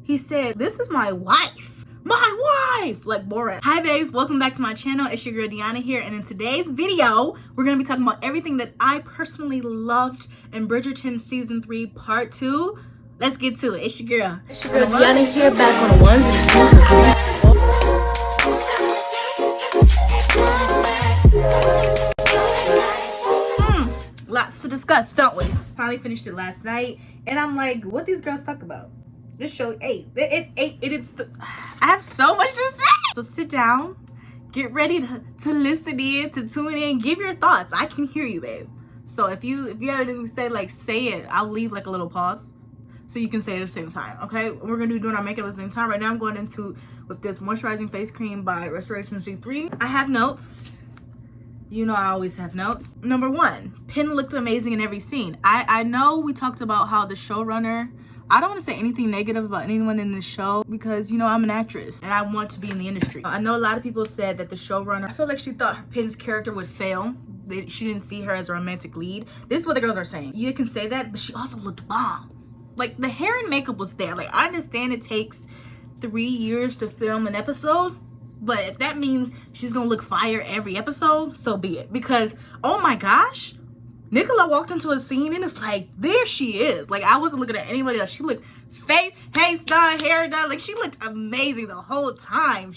he said, "This is my wife, like Borat." Hi babes, welcome back to my channel. It's your girl Deanna here, and in today's video we're gonna be talking about everything that I personally loved in Bridgerton season 3 part 2. Let's get to it. It's your girl Deanna here, back on the ones and lots to discuss, don't we? Finally finished it last night, and I'm like, what these girls talk about? This show ate. I have so much to say. So sit down, get ready to listen in, to tune in, give your thoughts. I can hear you, babe. So if you have anything to say, like, say it. I'll leave like a little pause so you can say it at the same time, okay? We're gonna be doing our makeup at the same time. Right now I'm going into with this moisturizing face cream by Restoration C3. I have notes. You know I always have notes. Number 1, Penn looked amazing in every scene. I know we talked about how the showrunner, I don't want to say anything negative about anyone in the show because, you know, I'm an actress and I want to be in the industry. I know a lot of people said that the showrunner, I feel like she thought Penn's character would fail. She didn't see her as a romantic lead. This is what the girls are saying. You can say that, but she also looked bomb. Like, the hair and makeup was there. Like, I understand it takes 3 years to film an episode, but if that means she's gonna look fire every episode, so be it. Because, oh my gosh, Nicola walked into a scene and it's like, there she is. Like, I wasn't looking at anybody else. She looked face done, hair done. Like, she looked amazing the whole time.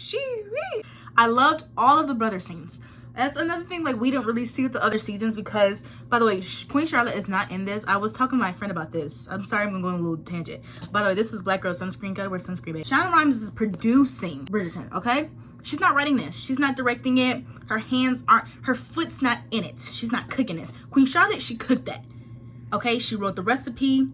I loved all of the brother scenes. That's another thing, like, we didn't really see with the other seasons because, by the way, Queen Charlotte is not in this. I was talking to my friend about this. I'm sorry I'm going a little tangent. By the way, this is Black Girl Sunscreen. Gotta wear sunscreen, babe. Shonda Rhimes is producing Bridgerton, okay? She's not writing this. She's not directing it. Her hands aren't, her foot's not in it. She's not cooking this. Queen Charlotte, she cooked that, okay? She wrote the recipe.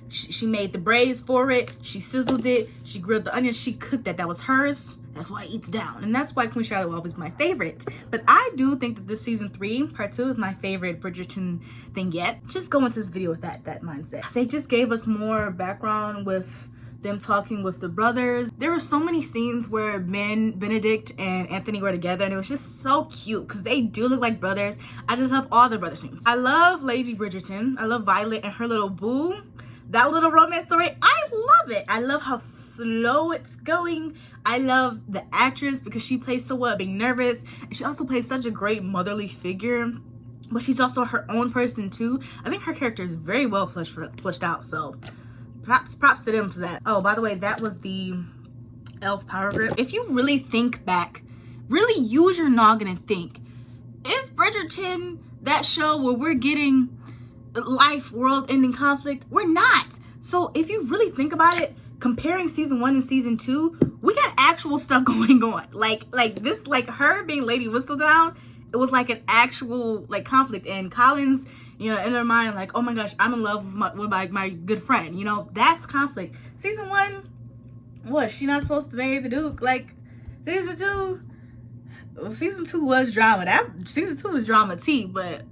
She made the braids for it. She sizzled it. She grilled the onions. She cooked that. That was hers. That's why it eats down. And that's why Queen Charlotte will always be my favorite. But I do think that this season 3, part 2, is my favorite Bridgerton thing yet. Just go into this video with that mindset. They just gave us more background with them talking with the brothers. There were so many scenes where Benedict and Anthony were together, and it was just so cute because they do look like brothers. I just love all the brother scenes. I love Lady Bridgerton. I love Violet and her little boo. That little romance story, I love it. I love how slow it's going. I love the actress because she plays so well being nervous. And she also plays such a great motherly figure, but she's also her own person too. I think her character is very well fleshed out. So props to them for that. Oh, by the way, that was the e.l.f. power grip. If you really think back, really use your noggin and think, is Bridgerton that show where we're getting life world-ending conflict? We're not. So if you really think about it, comparing season 1 and season 2, we got actual stuff going on. Like this, like her being Lady Whistledown, it was like an actual like conflict. And Collins, you know, in her mind, like, oh my gosh, I'm in love with my good friend. You know, that's conflict. Season 1, what? She not supposed to marry the Duke? Like, season 2, well, season 2 was drama. Season 2 was drama tea, but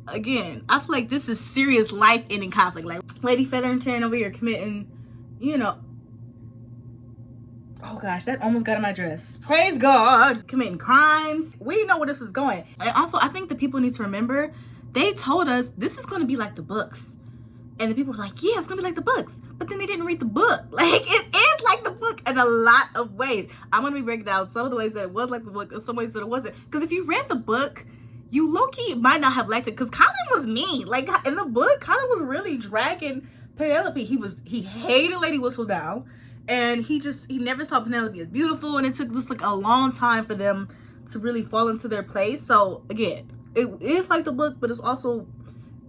again, I feel like this is serious life-ending conflict. Like, Lady Featherington over here committing, you know, oh gosh, that almost got in my dress. Praise God. Committing crimes. We know where this is going. And also, I think the people need to remember, they told us this is going to be like the books. And the people were like, yeah, it's going to be like the books. But then they didn't read the book. Like, it is like the book in a lot of ways. I'm going to be breaking down some of the ways that it was like the book and some ways that it wasn't. Because if you read the book, you low-key might not have liked it because Colin was mean. Like, in the book, Colin was really dragging Penelope. He hated Lady Whistledown, and he never saw Penelope as beautiful, and it took just like a long time for them to really fall into their place. So again, it is like the book, but it's also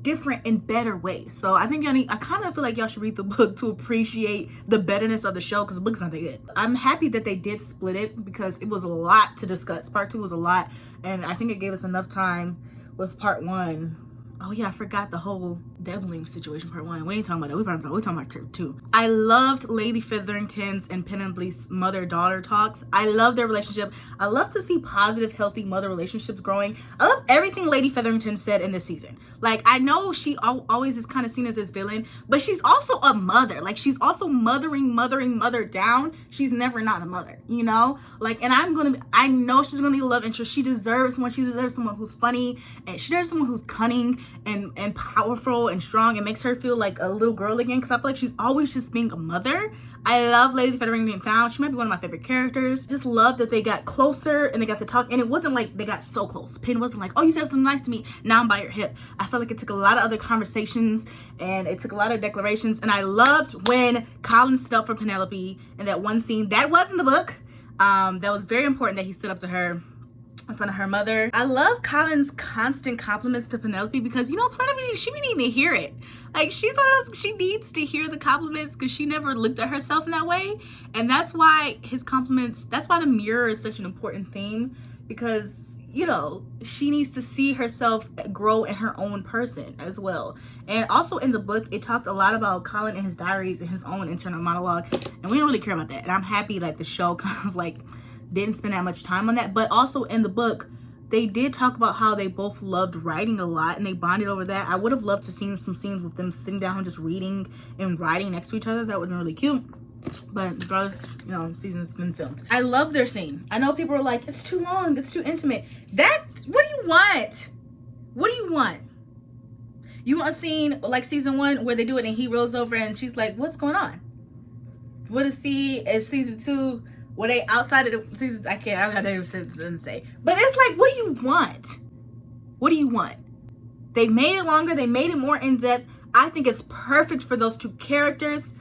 different in better ways. So I think I kind of feel like y'all should read the book to appreciate the betterness of the show, because the book's not that good. I'm happy that they did split it because it was a lot to discuss. Part 2 was a lot, and I think it gave us enough time with part 1. Oh yeah, I forgot the whole Devling situation, part 1. We ain't talking about that. We're talking about part 2. I loved Lady Featherington's and Penelope's mother-daughter talks. I love their relationship. I love to see positive, healthy mother relationships growing. I love everything Lady Featherington said in this season. Like, I know she always is kind of seen as this villain, but she's also a mother. Like, she's also mothering mother down. She's never not a mother, you know? Like, and I know she's gonna be a love interest. She deserves someone who's funny, and she deserves someone who's cunning, and powerful and strong. It makes her feel like a little girl again, because I feel like she's always just being a mother. I love Lady Featherington Town. She might be one of my favorite characters. Just love that they got closer and they got to talk, and it wasn't like they got so close. Penn wasn't like, oh, you said something nice to me, now I'm by your hip. I felt like it took a lot of other conversations and it took a lot of declarations, and I loved when Colin stood up for Penelope in that one scene. That was in the book. That was very important that he stood up to her in front of her mother. I love Colin's constant compliments to Penelope, because, you know, Penelope, she be needing to hear it. Like, she needs to hear the compliments, because she never looked at herself in that way. And that's why his compliments, that's why the mirror is such an important theme, because, you know, she needs to see herself grow in her own person as well. And also in the book, it talked a lot about Colin and his diaries and his own internal monologue, and we don't really care about that. And I'm happy like the show kind of like didn't spend that much time on that. But also in the book, they did talk about how they both loved writing a lot and they bonded over that. I would have loved to see some scenes with them sitting down and just reading and writing next to each other. That would have been really cute. But regardless, you know, season's been filmed. I love their scene. I know people are like, it's too long, it's too intimate. What do you want? What do you want? You want a scene like season 1 where they do it and he rolls over and she's like, what's going on? What is season 2 where they outside of the season? I don't even say. But it's like, what do you want? What do you want? They made it longer. They made it more in depth. I think it's perfect for those 2 characters.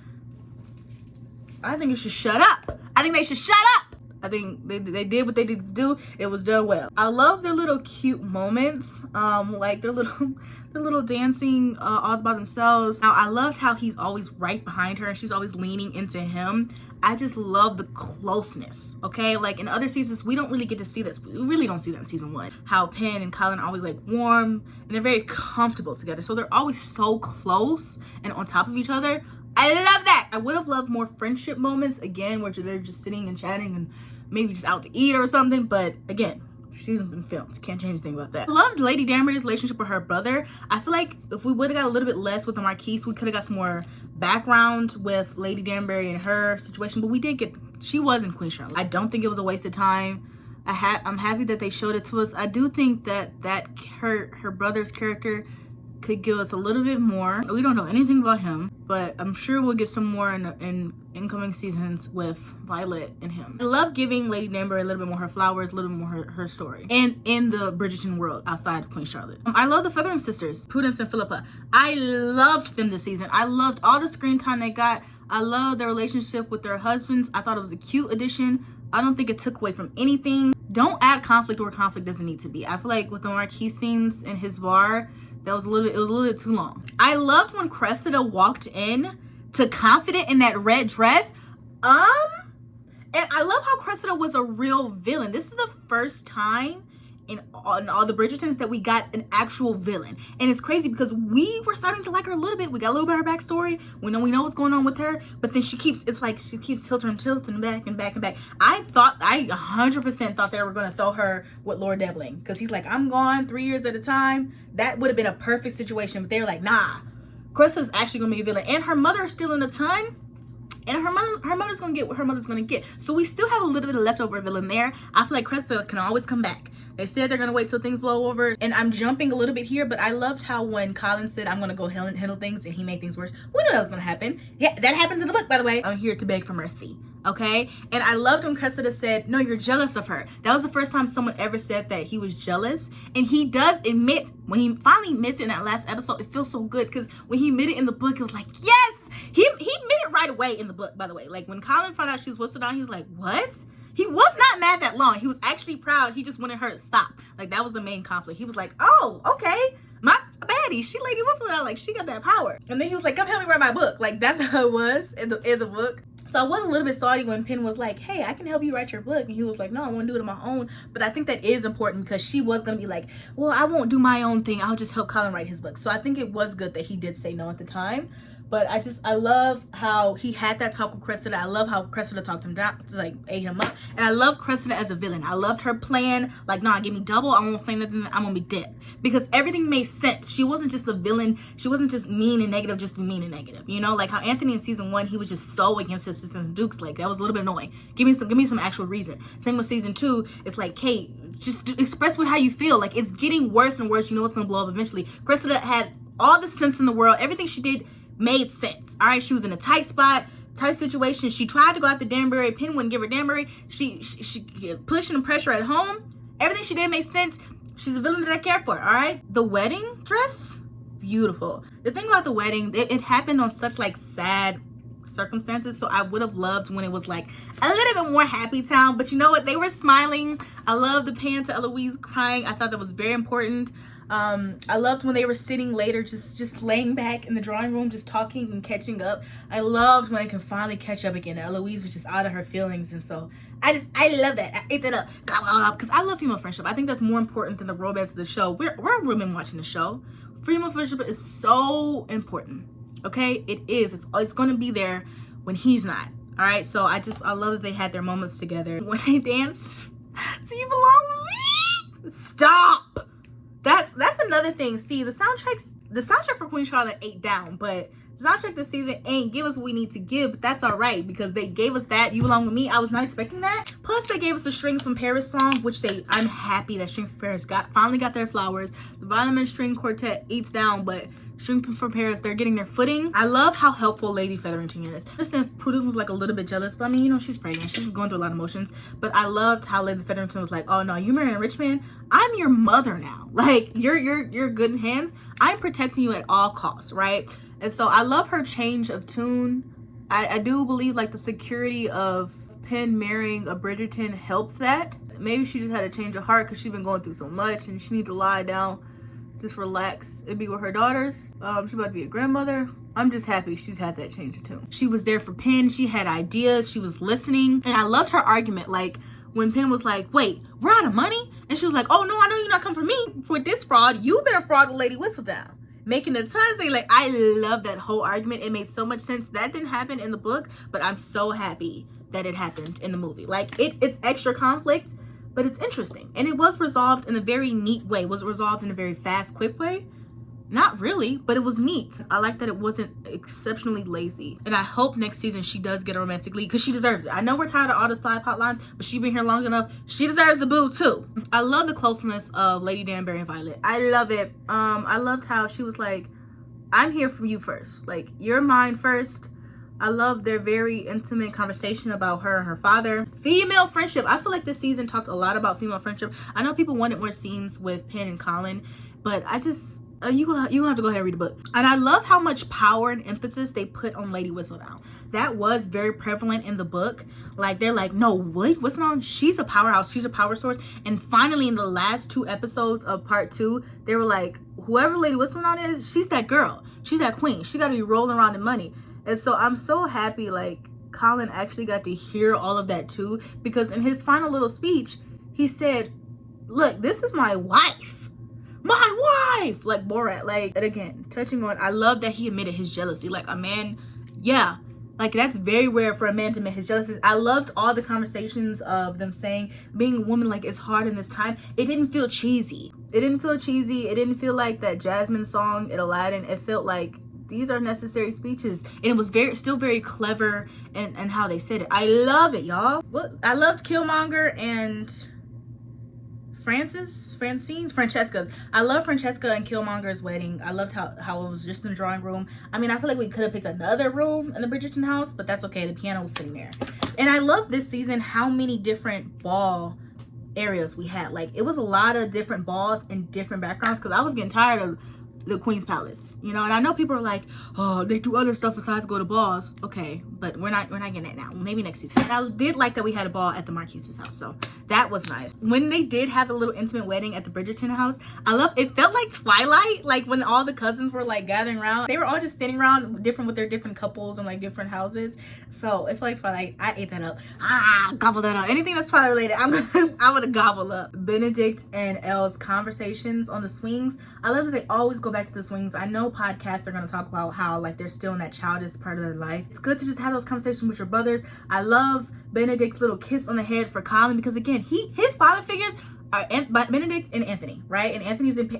I think you should shut up. I think they should shut up. I think they did what they did to do. It was done well. I love their little cute moments. Like their little dancing all by themselves. Now I loved how he's always right behind her and she's always leaning into him. I just love the closeness, okay? Like in other seasons, we don't really get to see this. We really don't see that in season 1. How Penn and Colin are always like warm and they're very comfortable together. So they're always so close and on top of each other. I love that. I would have loved more friendship moments, again, where they're just sitting and chatting and maybe just out to eat or something. But again, she's been filmed. Can't change anything about that. I loved Lady Danbury's relationship with her brother. I feel like if we would have got a little bit less with the Marquise, we could have got some more background with Lady Danbury and her situation. But we did get, she was in Queen Charlotte. I don't think it was a waste of time. I'm happy that they showed it to us. I do think that her brother's character could give us a little bit more. We don't know anything about him, but I'm sure we'll get some more in incoming seasons with Violet and him. I love giving Lady Danbury a little bit more her flowers, a little bit more her story. And in the Bridgerton world outside of Queen Charlotte. I love the Feathering sisters, Prudence and Philippa. I loved them this season. I loved all the screen time they got. I love their relationship with their husbands. I thought it was a cute addition. I don't think it took away from anything. Don't add conflict where conflict doesn't need to be. I feel like with the Marquis scenes in his bar, it was a little bit too long. I loved when Cressida walked in to Confident in that red dress. And I love how Cressida was a real villain. This is the first time in all the Bridgertons that we got an actual villain. And it's crazy because we were starting to like her a little bit. We got a little bit of her backstory. We know what's going on with her. But then she keeps tilting back and back and back. I 100% thought they were going to throw her with Lord Devling. Because he's like, I'm gone 3 years at a time. That would have been a perfect situation. But they were like, nah. Cressida's actually going to be a villain. And her mother is still in the ton. And her mother's gonna get what her mother's gonna get. So we still have a little bit of leftover villain there. I feel like Cressida can always come back. They said they're gonna wait till things blow over. And I'm jumping a little bit here, but I loved how when Colin said, I'm gonna go handle things, and he made things worse. We knew that was gonna happen. Yeah, that happens in the book, by the way. I'm here to beg for mercy, okay? And I loved when Cressida said, no, you're jealous of her. That was the first time someone ever said that he was jealous. And he does admit, when he finally admits it in that last episode, it feels so good, because when he admitted in the book, it was like, yes! He admitted right away in the book, by the way. Like, when Colin found out she was whistled down, he was like, what? He was not mad that long. He was actually proud. He just wanted her to stop. Like, that was the main conflict. He was like, oh, okay. My baddie, she lady whistled down. Like, she got that power. And then he was like, come help me write my book. Like, that's how it was in the book. So I was a little bit salty when Penn was like, hey, I can help you write your book. And he was like, no, I want to do it on my own. But I think that is important because she was going to be like, well, I won't do my own thing. I'll just help Colin write his book. So I think it was good that he did say no at the time. But I love how he had that talk with Cressida. I love how Cressida talked him down, to like ate him up. And I love Cressida as a villain. I loved her plan. Like, nah, give me double. I won't say nothing. I'm gonna be dead. Because everything made sense. She wasn't just the villain. She wasn't just mean and negative, just be mean and negative. You know, like how Anthony in season 1, he was just so against his sister and Dukes. Like, that was a little bit annoying. Give me some actual reason. Same with season 2. It's like Kate, Just express how you feel. Like, it's getting worse and worse. You know it's gonna blow up eventually. Cressida had all the sense in the world. Everything she did made sense. All right, she was in a tight spot, tight situation. She tried to go after Danbury. Penn wouldn't give her Danbury. She pushing the pressure at home. Everything she did made sense. She's a villain that I care for. All right, the wedding dress, beautiful. The thing about the wedding, it happened on such like sad circumstances, so I would have loved when it was like a little bit more happy town, but you know what, they were smiling. I love the pan to Eloise crying. I thought that was very important. I loved when they were sitting later, just laying back in the drawing room, just talking and catching up. I loved when they could finally catch up again. Eloise was just out of her feelings, and so I love that. I ate that up because I love female friendship. I think that's more important than the romance of the show. We're women watching the show. Female friendship is so important. Okay, it is. It's gonna be there when he's not. All right, so I love that they had their moments together. When they danced to "You Belong With Me," stop. That's another thing. See, the soundtrack for Queen Charlotte ain't down, but the soundtrack this season ain't give us what we need to give. But that's all right, because they gave us that "You Belong With Me." I was not expecting that. Plus, they gave us a Strings from Paris song, which I'm happy that Strings from Paris finally got their flowers. The Vitamin String Quartet eats down, but Strings from Paris, they're getting their footing. I love how helpful Lady Featherington is. I understand Prudence was like a little bit jealous, but I mean, you know, she's pregnant. She's going through a lot of emotions. But I loved how Lady Featherington was like, "Oh no, you marrying a rich man? I'm your mother now. Like, you're good in hands. I'm protecting you at all costs," right? And so I love her change of tune. I do believe like the security of Penn marrying a Bridgerton helped that. Maybe she just had a change of heart because she's been going through so much and she needs to lie down, just relax and be with her daughters. She's about to be a grandmother. I'm just happy she's had that change of tune. She was there for Penn. She had ideas. She was listening. And I loved her argument. Like, when Penn was like, "Wait, we're out of money?" And she was like, "Oh no, I know you're not coming for me for this fraud. You've been a fraud with Lady Whistledown." Making a ton of things. Like, I love that whole argument. It made so much sense. That didn't happen in the book, but I'm so happy that it happened in the movie. Like, it's extra conflict, but it's interesting. And it was resolved in a very neat way. Was it resolved in a very fast, quick way? Not really, but it was neat. I like that it wasn't exceptionally lazy. And I hope next season she does get a romantic lead, because she deserves it. I know we're tired of all the side plot lines, but she's been here long enough. She deserves a boo too. I love the closeness of Lady Danbury and Violet. I love it. I loved how she was like, "I'm here for you first. Like, you're mine first." I love their very intimate conversation about her and her father. Female friendship. I feel like this season talked a lot about female friendship. I know people wanted more scenes with Penn and Colin, but I just... you gonna have to go ahead and read the book. And I love how much power and emphasis they put on Lady Whistledown. That was very prevalent in the book. Like, they're like, "No, what? Whistledown? She's a powerhouse. She's a power source." And finally, in the last 2 episodes of part 2, they were like, whoever Lady Whistledown is, she's that girl. She's that queen. She got to be rolling around in money. And so I'm so happy, like, Colin actually got to hear all of that too. Because in his final little speech, he said, "Look, this is my wife. My wife!" Like Borat. Like, and again, touching on, I love that he admitted his jealousy. Like, a man, yeah, like, that's very rare for a man to admit his jealousy. I loved all the conversations of them saying being a woman, like, it's hard in this time. It didn't feel cheesy. It didn't feel cheesy. It didn't feel like that Jasmine song in Aladdin. It felt like these are necessary speeches, and it was still very clever and how they said it. I love it, y'all. I loved Killmonger and Francesca's. I love Francesca and Killmonger's wedding. I loved how it was just in the drawing room. I mean, I feel like we could have picked another room in the Bridgerton house, but that's okay. The piano was sitting there. And I love this season how many different ball areas we had. Like, it was a lot of different balls in different backgrounds, because I was getting tired of the Queen's Palace, you know. And I know people are like, "Oh, they do other stuff besides go to balls." Okay, but we're not getting it now. Maybe next season. And I did like that we had a ball at the Marquise's house, so that was nice. When they did have the little intimate wedding at the Bridgerton house, I love it. Felt like Twilight, like when all the cousins were like gathering around. They were all just standing around with their different couples and like different houses. So it felt like Twilight. I ate that up. Gobble that up. Anything that's Twilight related, I'm gonna gobble up. Benedict and Elle's conversations on the swings. I love that they always go back to the swings. I know podcasts are going to talk about how like they're still in that childish part of their life. It's good to just have those conversations with your brothers. I love Benedict's little kiss on the head for Colin, because again, his father figures are Benedict and Anthony, right? And Anthony's in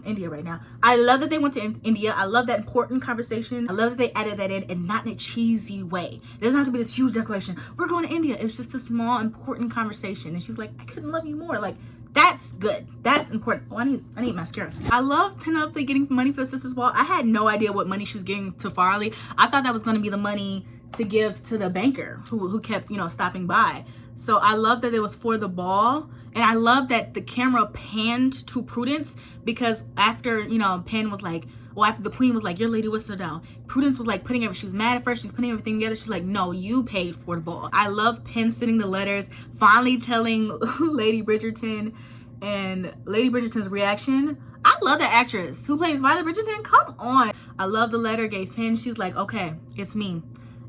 India right now. I love that they went to India. I love that important conversation. I love that they added that in, and not in a cheesy way. It doesn't have to be this huge declaration, "We're going to India." It's just a small important conversation. And she's like, "I couldn't love you more." Like, That's good. That's important. Oh, I need mascara. I love Penelope getting money for the sisters ball. I had no idea what money she was giving to Farley. I thought that was going to be the money to give to the banker who kept, you know, stopping by. So I love that it was for the ball. And I love that the camera panned to Prudence, because after, you know, Penn was like, well, after the queen was like, your lady whistle down, Prudence was like she was mad at first, she's putting everything together. She's like, no, you paid for the ball. I love Penn sending the letters, finally telling Lady Bridgerton, and Lady Bridgerton's reaction. I love the actress who plays Violet Bridgerton. Come on. I love the letter gave Penn. She's like, okay, it's me.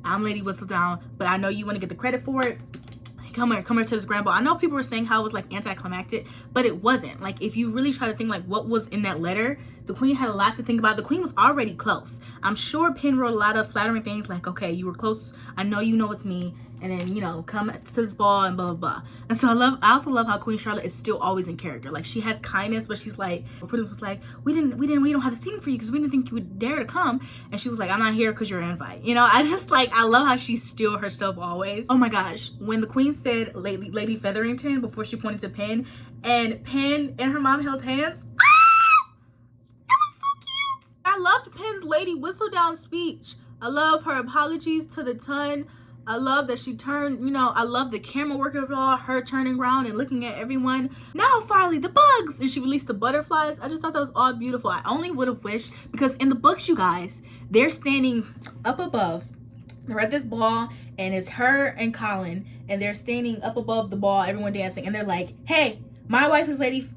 I'm Lady Whistledown, but I know you want to get the credit for it. Come here to this grand ball. I know people were saying how it was like anticlimactic, but it wasn't. Like, if you really try to think like what was in that letter, the queen had a lot to think about. The queen was already close. I'm sure Penn wrote a lot of flattering things like, okay, you were close, I know you know it's me, and then, you know, come to this ball and blah blah blah. And so I also love how Queen Charlotte is still always in character. Like, she has kindness, but she's like, Prudence was like, we don't have a seating for you because we didn't think you would dare to come. And she was like, I'm not here because you're an invite. You know, I just like, I love how she's still herself always. Oh my gosh, when the queen said Lady Featherington before she pointed to Penn, and Penn and her mom held hands, it was so cute. I loved Penn's Lady Whistledown speech. I love her apologies to the ton. I love that she turned, you know, I love the camera work of it all, her turning around and looking at everyone. Now, Farley, the bugs! And she released the butterflies. I just thought that was all beautiful. I only would have wished, because in the books, you guys, they're standing up above. They're at this ball, and it's her and Colin, and they're standing up above the ball, everyone dancing, and they're like, hey, my wife is Lady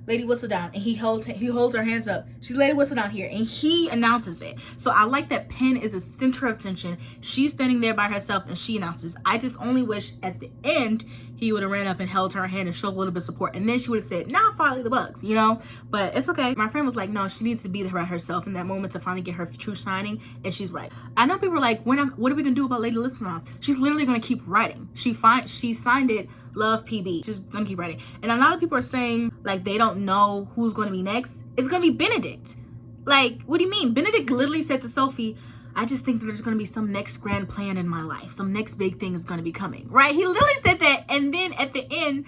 Whistledown, and he holds her hands up. She's Lady Whistledown here, and he announces it. So I like that Penn is a center of attention. She's standing there by herself, and she announces. I just only wish at the end he would have ran up and held her hand and showed a little bit of support, and then she would have said, now Farley the bugs, you know. But it's okay. My friend was like, no, she needs to be there by herself in that moment to finally get her true shining, and she's right. I know people are like, what are we gonna do about Lady Whistledown? She's literally gonna keep writing. She signed it Love PB. She's gonna keep writing. And a lot of people are saying like they don't know who's gonna be next. It's gonna be Benedict. Like, what do you mean? Benedict literally said to Sophie, I just think that there's gonna be some next grand plan in my life. Some next big thing is gonna be coming, right? He literally said that, and then at the end,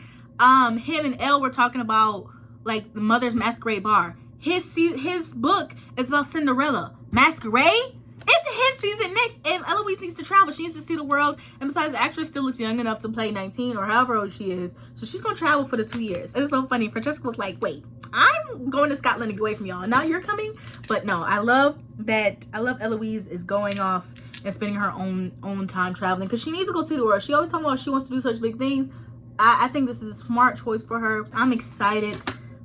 him and Elle were talking about like the Mother's Masquerade Bar. His book is about Cinderella. Masquerade? It's his season next, and Eloise needs to travel. She needs to see the world, and besides, the actress still looks young enough to play 19 or however old she is, so she's gonna travel for the 2 years. It's so funny. Francesca was like, wait, I'm going to Scotland to get away from y'all, now you're coming? But no, I love that. I love Eloise is going off and spending her own time traveling, because she needs to go see the world. She always talking about she wants to do such big things. I think this is a smart choice for her. I'm excited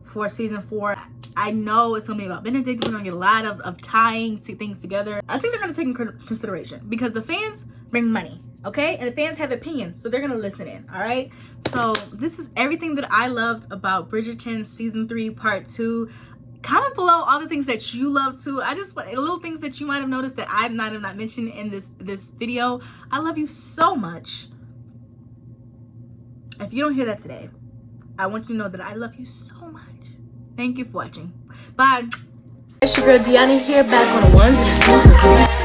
for season 4. I know it's gonna be about Benedict. We're gonna get a lot of tying things together. I think they're gonna take in consideration, because the fans bring money, okay? And the fans have opinions, so they're gonna listen in, all right? So this is everything that I loved about Bridgerton season 3 part 2. Comment below all the things that you love too. I just want little things that you might have noticed that I have not mentioned in this video. I love you so much. If you don't hear that today, I want you to know that I love you so much. Thank you for watching. Bye. It's your girl Deanna here, back on the ones and twos.